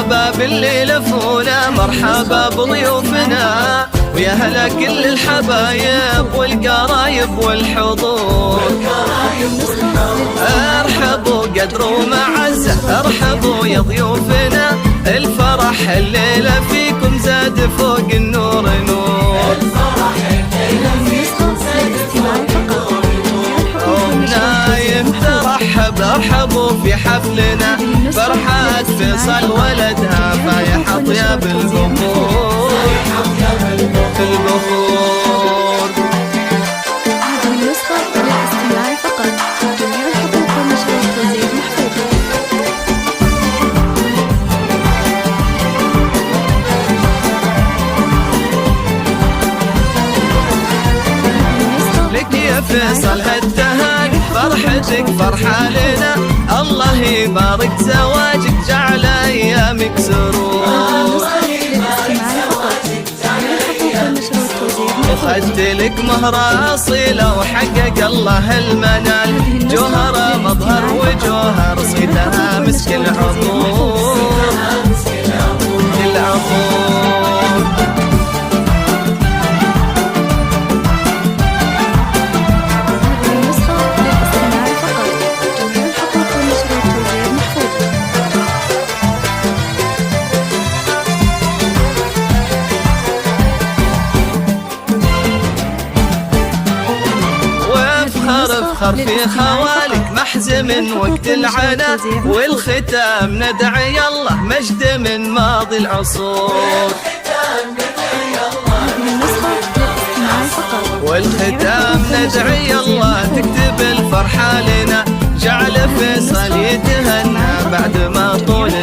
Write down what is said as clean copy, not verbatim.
مرحبا باللي لفونا، مرحبا بضيوفنا ويا هلا كل الحبايب والقرايب والحضور. ارحبوا قدر ومعزة، ارحبوا يا ضيوفنا، الفرح الليلة فيكم زاد فوق النور نور. نايم ترحب، ارحبوا في حفلنا، فرحة فيصل ولدها فايح اطياب البخور. البخور هذه النسخة للاستماع فقط، جميع الحقوق والنشر والتوزيع محفوظة. لك يا فيصل هالتهاني، فرحتك فرحة لنا، الله يبارك زواجك جعل ايامك سرور. وخدت لك مهرة أصيلة وحقق الله المنال، جوهرة مظهر وجوهر صيتها مسك العطور. العطور هذه النسخة للاستماع فقط، جميع الحقوق والنشر والتوزيع محفوظة. افخر في خوالك محزم وقت العنا، والختام ندعي الله مجد من ماضي العصور. والختام ندعي الله تكتب الفرحة لنا، جعل فيصل يتهنى بعد ما طول